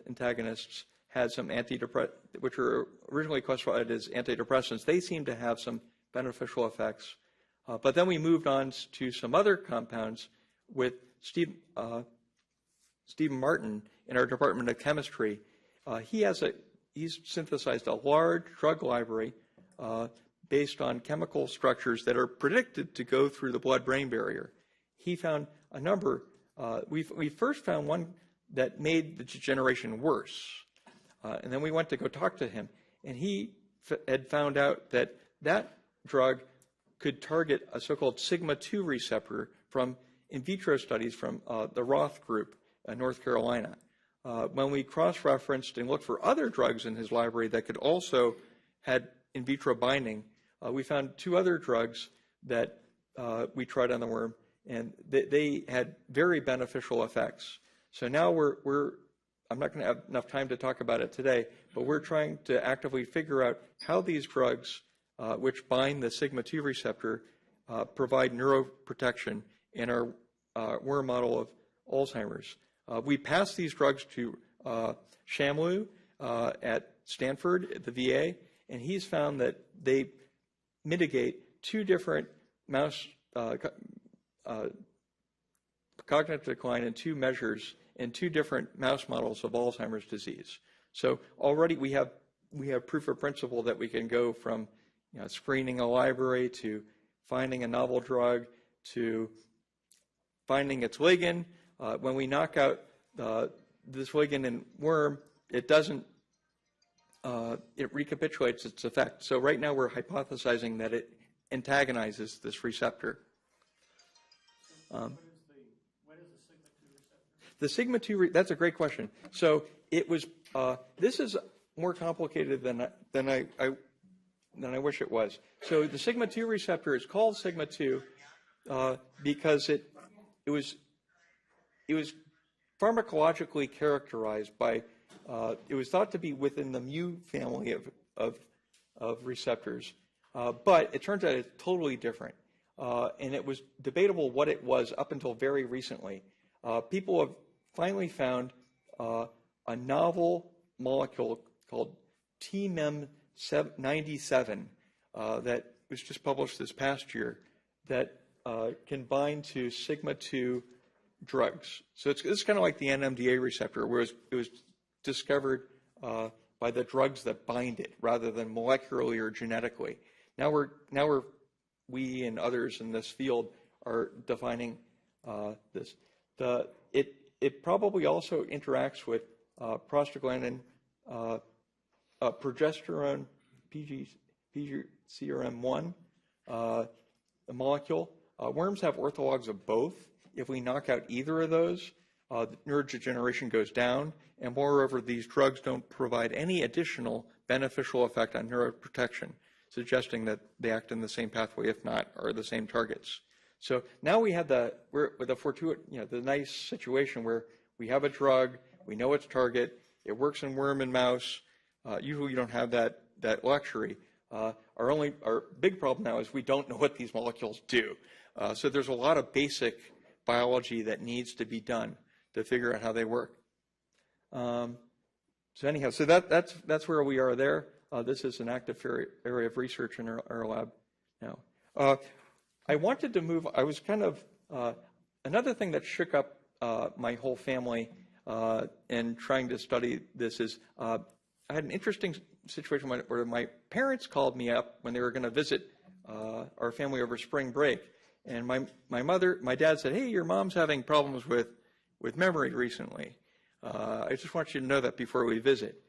antagonists had some which were originally classified as antidepressants. They seem to have some beneficial effects. But then we moved on to some other compounds with Stephen Martin in our Department of Chemistry. He's synthesized a large drug library based on chemical structures that are predicted to go through the blood-brain barrier. He found a number. We first found one that made the degeneration worse. And then we went to go talk to him. And he had found out that that drug could target a so-called sigma-2 receptor from in vitro studies from the Roth group in North Carolina. When we cross-referenced and looked for other drugs in his library that could also had in vitro binding, we found 2 other drugs that we tried on the worm, and they had very beneficial effects. So now I'm not going to have enough time to talk about it today, but we're trying to actively figure out how these drugs, which bind the sigma-2 receptor, provide neuroprotection in our worm model of Alzheimer's. We passed these drugs to Shamlu at Stanford at the VA, and he's found that they mitigate 2 different mouse cognitive decline in 2 measures in 2 different mouse models of Alzheimer's disease. So already we have proof of principle that we can go from screening a library to finding a novel drug to finding its ligand When we knock out this ligand in worm, it doesn't, it recapitulates its effect. So right now we're hypothesizing that it antagonizes this receptor. What is the sigma-2 receptor? The sigma-2, that's a great question. So it was, this is more complicated than I wish it was. So the sigma-2 receptor is called sigma-2 because it was pharmacologically characterized by, it was thought to be within the mu family of receptors, but it turns out it's totally different. And it was debatable what it was up until very recently. People have finally found a novel molecule called TMEM97 that was just published this past year that can bind to sigma-2 drugs. So it's kind of like the NMDA receptor, whereas it was discovered by the drugs that bind it rather than molecularly or genetically. Now we and others in this field are defining this. It probably also interacts with prostaglandin, progesterone, PGCRM1, a molecule. Worms have orthologs of both. If we knock out either of those, neurodegeneration goes down, and moreover, these drugs don't provide any additional beneficial effect on neuroprotection, suggesting that they act in the same pathway, if not, are the same targets. So now we have the nice situation where we have a drug, we know its target, it works in worm and mouse. Usually you don't have that luxury. Our big problem now is we don't know what these molecules do. So there's a lot of basic biology that needs to be done to figure out how they work. So anyhow, so that's where we are there. This is an active area of research in our lab now. I wanted to move, I was kind of, another thing that shook up my whole family in trying to study this is, I had an interesting situation where my parents called me up when they were going to visit our family over spring break. And my dad said, hey, your mom's having problems with memory recently. I just want you to know that before we visit.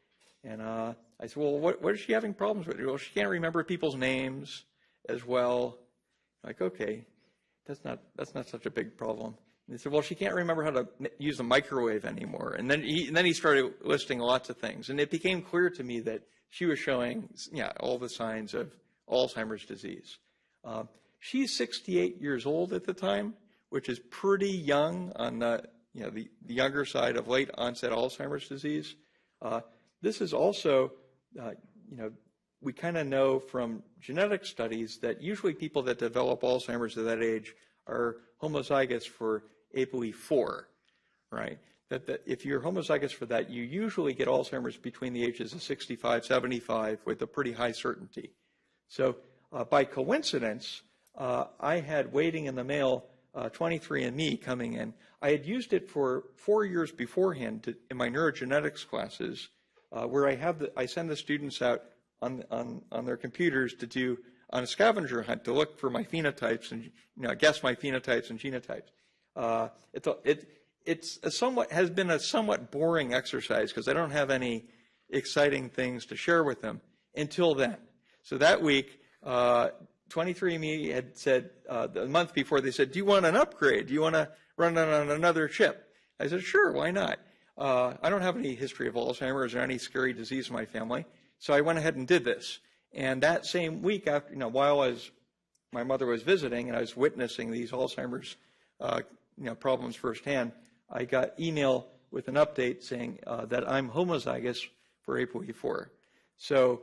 And I said, well, what is she having problems with? Well, she can't remember people's names as well. Like, okay, that's not such a big problem. And they said, well, she can't remember how to use the microwave anymore. And then he started listing lots of things. And it became clear to me that she was showing, all the signs of Alzheimer's disease. She's 68 years old at the time, which is pretty young on the younger side of late onset Alzheimer's disease. This is also, we kind of know from genetic studies that usually people that develop Alzheimer's at that age are homozygous for APOE4, right? That if you're homozygous for that, you usually get Alzheimer's between the ages of 65, 75 with a pretty high certainty. So by coincidence, I had waiting in the mail 23andMe coming in. I had used it for 4 years beforehand in my neurogenetics classes, where I send the students out on their computers to do on a scavenger hunt to look for my phenotypes and guess my phenotypes and genotypes. Has been a somewhat boring exercise because I don't have any exciting things to share with them until then. So that week, 23andMe had said, the month before, they said, do you want an upgrade? Do you want to run it on another chip? I said, sure, why not? I don't have any history of Alzheimer's or any scary disease in my family, so I went ahead and did this. And that same week, after, while my mother was visiting and I was witnessing these Alzheimer's problems firsthand, I got email with an update saying that I'm homozygous for APOE4. So,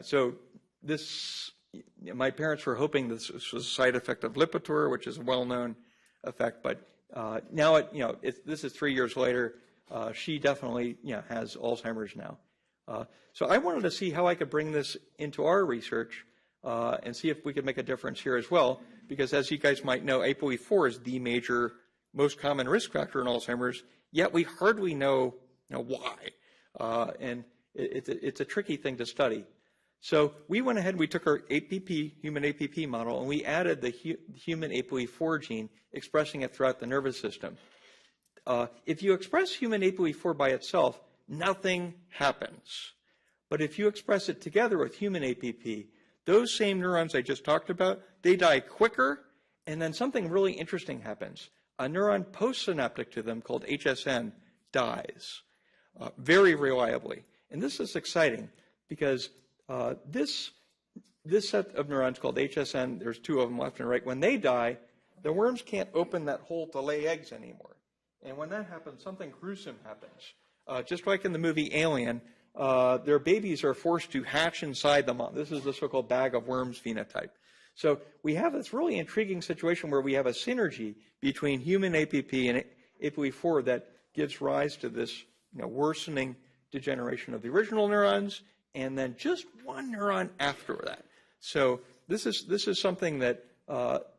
so this, my parents were hoping this was a side effect of Lipitor, which is a well-known effect, but now this is 3 years later. She definitely has Alzheimer's now. So I wanted to see how I could bring this into our research and see if we could make a difference here as well, because as you guys might know, APOE4 is the major, most common risk factor in Alzheimer's, yet we hardly know why. And it's a tricky thing to study. So we went ahead, we took our APP, human APP model, and we added the human APOE4 gene, expressing it throughout the nervous system. If you express human APOE4 by itself, nothing happens. But if you express it together with human APP, those same neurons I just talked about, they die quicker, and then something really interesting happens. A neuron postsynaptic to them called HSN dies very reliably. And this is exciting because this set of neurons called HSN, there's two of them left and right, when they die, the worms can't open that hole to lay eggs anymore. And when that happens, something gruesome happens. Just like in the movie Alien, their babies are forced to hatch inside the mom. This is the so-called bag of worms phenotype. So we have this really intriguing situation where we have a synergy between human APP and APOE4 that gives rise to this worsening degeneration of the original neurons, and then just one neuron after that. So this is something that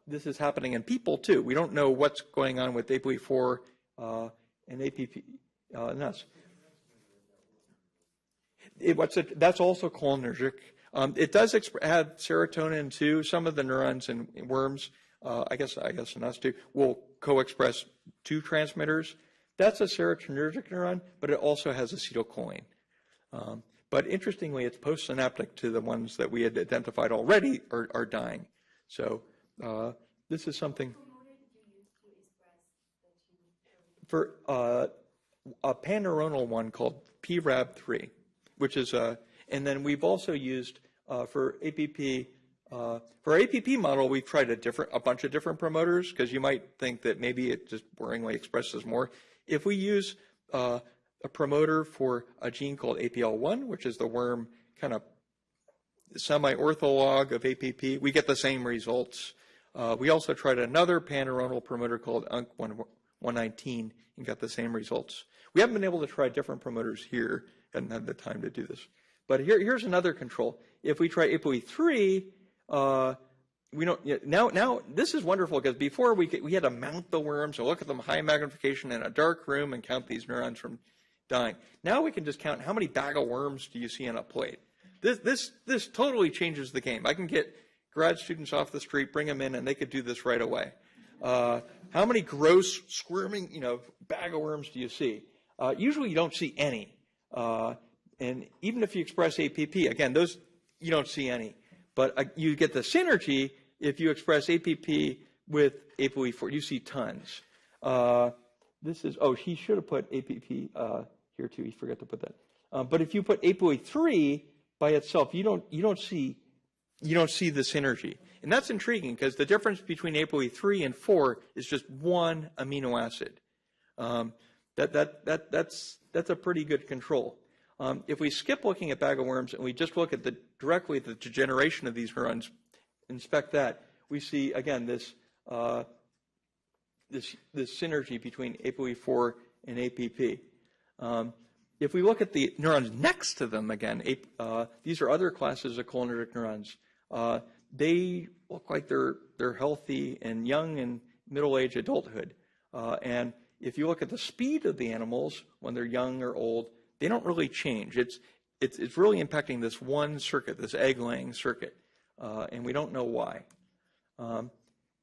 this is happening in people too. We don't know what's going on with APOE4 and APP in us. That's also cholinergic. It does have serotonin too. Some of the neurons in worms, I guess in us too, will co-express two transmitters. That's a serotonergic neuron, but it also has acetylcholine. But interestingly, it's postsynaptic to the ones that we had identified already are dying. So this is something. For a pan-neuronal one called PRAB3, which is and then we've also used for APP. For our APP model, we've tried a bunch of different promoters because you might think that maybe it just boringly expresses more. If we use a promoter for a gene called APL1, which is the worm kind of semi-ortholog of APP, we get the same results. We also tried another pan-neuronal promoter called UNC119 and got the same results. We haven't been able to try different promoters here. Hadn't had the time to do this. But here's another control. If we try APOE3, we don't. Now this is wonderful because before we had to mount the worms and look at them high magnification in a dark room and count these neurons from dying. Now we can just count how many bag of worms do you see on a plate. This totally changes the game. I can get grad students off the street, bring them in, and they could do this right away. How many gross, squirming, bag of worms do you see? Usually you don't see any. And even if you express APP, again, those you don't see any. But you get the synergy if you express APP with APOE4. You see tons. He should have put APP here too. He forgot to put that. But if you put APOE3 by itself, you don't see the synergy. And that's intriguing because the difference between APOE3 and 4 is just one amino acid. That's a pretty good control. If we skip looking at bag of worms and we just look at directly at the degeneration of these neurons, inspect that, we see again this synergy between APOE4 and APP. If we look at the neurons next to them again, these are other classes of cholinergic neurons. They look like they're healthy and young in middle-age adulthood. And if you look at the speed of the animals when they're young or old, they don't really change. It's really impacting this one circuit, this egg-laying circuit, and we don't know why.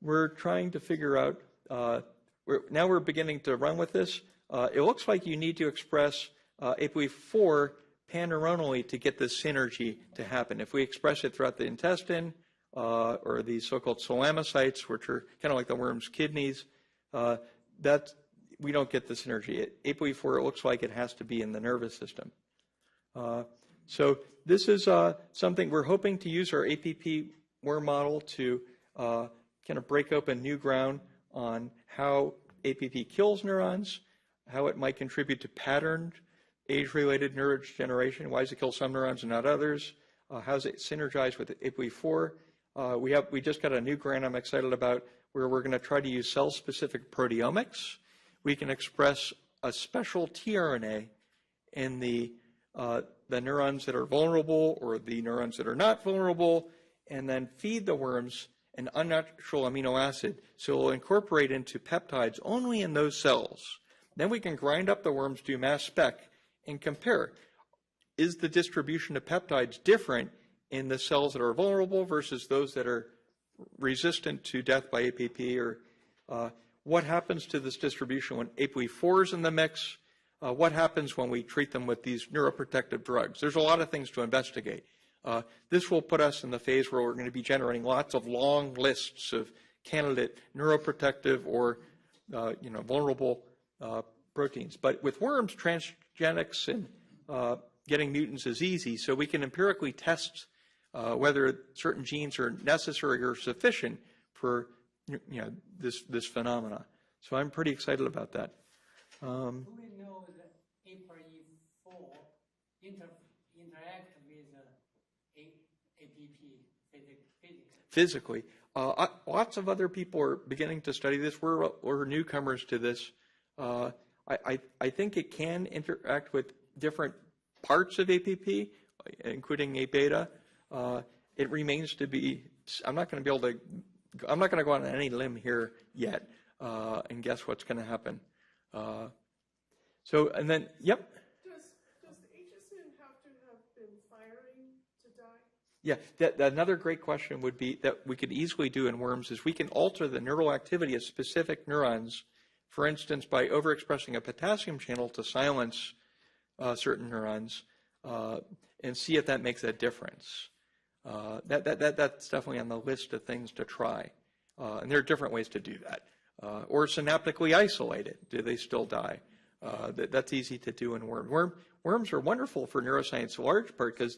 We're trying to figure out. Now we're beginning to run with this. It looks like you need to express APOE4 pan-neuronally to get this synergy to happen. If we express it throughout the intestine or these so-called solamnocytes, which are kind of like the worm's kidneys, we don't get the synergy. APOE4, it looks like it has to be in the nervous system. So this is something we're hoping to use our APP worm model to kind of break open new ground on how APP kills neurons, how it might contribute to patterned age-related neurodegeneration. Why does it kill some neurons and not others? How does it synergize with APOE4? We just got a new grant I'm excited about where we're going to try to use cell-specific proteomics. We can express a special tRNA in the neurons that are vulnerable or the neurons that are not vulnerable, and then feed the worms an unnatural amino acid so it will incorporate into peptides only in those cells. Then we can grind up the worms, do mass spec, and compare. Is the distribution of peptides different in the cells that are vulnerable versus those that are resistant to death by APP, or what happens to this distribution when APOE4 is in the mix, what happens when we treat them with these neuroprotective drugs. There's a lot of things to investigate. This will put us in the phase where we're going to be generating lots of long lists of candidate neuroprotective or vulnerable proteins. But with worms, transgenics and getting mutants is easy, so we can empirically test whether certain genes are necessary or sufficient for this phenomena. So I'm pretty excited about that. Do we know that APOE4 interact with APP physically? Lots of other people are beginning to study this. We're newcomers to this. I think it can interact with different parts of APP, including A beta. It remains to be. I'm not going to go on any limb here yet and guess what's going to happen. And then, yep. Does the HSN have to have been firing to die? Yeah, another great question would be that we could easily do in worms is we can alter the neural activity of specific neurons, for instance, by overexpressing a potassium channel to silence certain neurons and see if that makes a difference. That's definitely on the list of things to try. And there are different ways to do that. Or synaptically isolate it. Do they still die? That's easy to do in worms. Worms are wonderful for neuroscience in large part because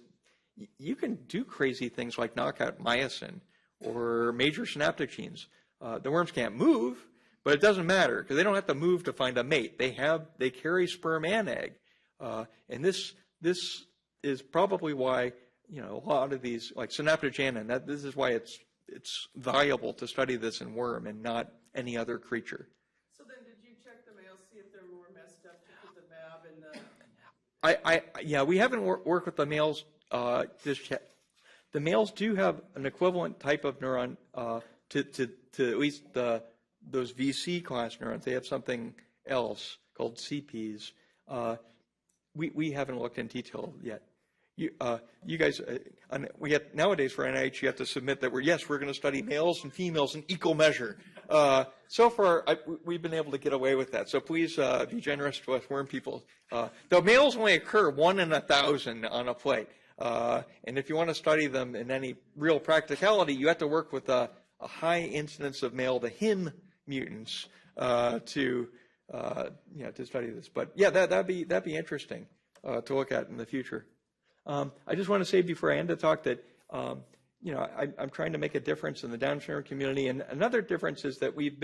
you can do crazy things like knock out myosin or major synaptic genes. The worms can't move, but it doesn't matter because they don't have to move to find a mate. They carry sperm and egg. And this is probably why a lot of these, like synaptogenin, this is why it's valuable to study this in worm and not any other creature. So then did you check the males, see if they're more messed up to put the mab in the... Yeah, we haven't worked with the males just yet. The males do have an equivalent type of neuron to at least those VC class neurons. They have something else called CPs. We haven't looked in detail yet. You guys, nowadays for NIH, you have to submit that we're going to study males and females in equal measure. So far, we've been able to get away with that. So please be generous to us worm people. The males only occur 1 in 1,000 on a plate. And if you want to study them in any real practicality, you have to work with a high incidence of male to him mutants to study this. But yeah, that'd be interesting to look at in the future. I just want to say before I end the talk that I'm trying to make a difference in the Down syndrome community, and another difference is that we've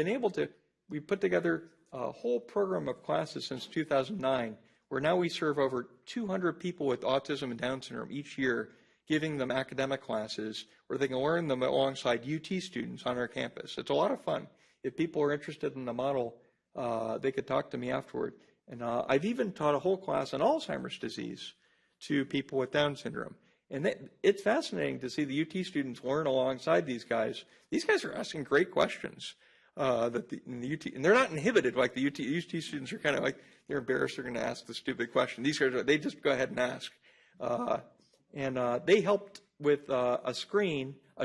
put together a whole program of classes since 2009, where now we serve over 200 people with autism and Down syndrome each year, giving them academic classes where they can learn them alongside UT students on our campus. It's a lot of fun. If people are interested in the model, they could talk to me afterward. And I've even taught a whole class on Alzheimer's disease to people with Down syndrome. And it's fascinating to see the UT students learn alongside these guys. These guys are asking great questions in the UT, and they're not inhibited like the UT students are kind of like, they're embarrassed they're going to ask the stupid question. These guys, they just go ahead and ask. And they helped with a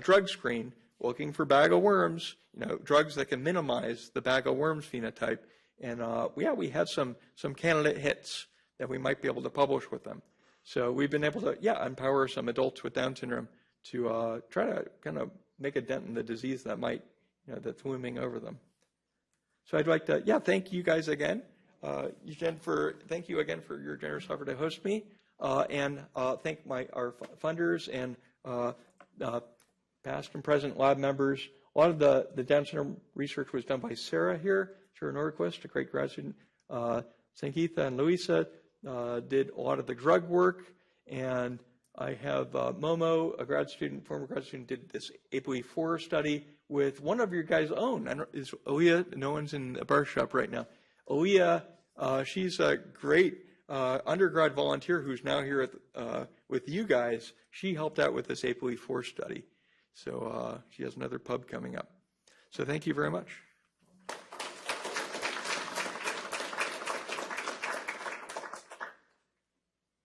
drug screen, looking for bag of worms, drugs that can minimize the bag of worms phenotype. And we had some candidate hits that we might be able to publish with them. So we've been able to, empower some adults with Down syndrome to try to kind of make a dent in the disease that might, that's looming over them. So I'd like to, thank you guys again. Thank you again for your generous offer to host me, and thank our funders and past and present lab members. A lot of the Down syndrome research was done by Sarah Nordquist, a great grad student. Sangeetha and Louisa did a lot of the drug work, and I have Momo, a former grad student, did this APOE4 study with one of your guys' own. Is Aaliyah? No one's in the bar shop right now. Aaliyah, she's a great undergrad volunteer who's now here with you guys. She helped out with this APOE4 study. So she has another pub coming up. So thank you very much.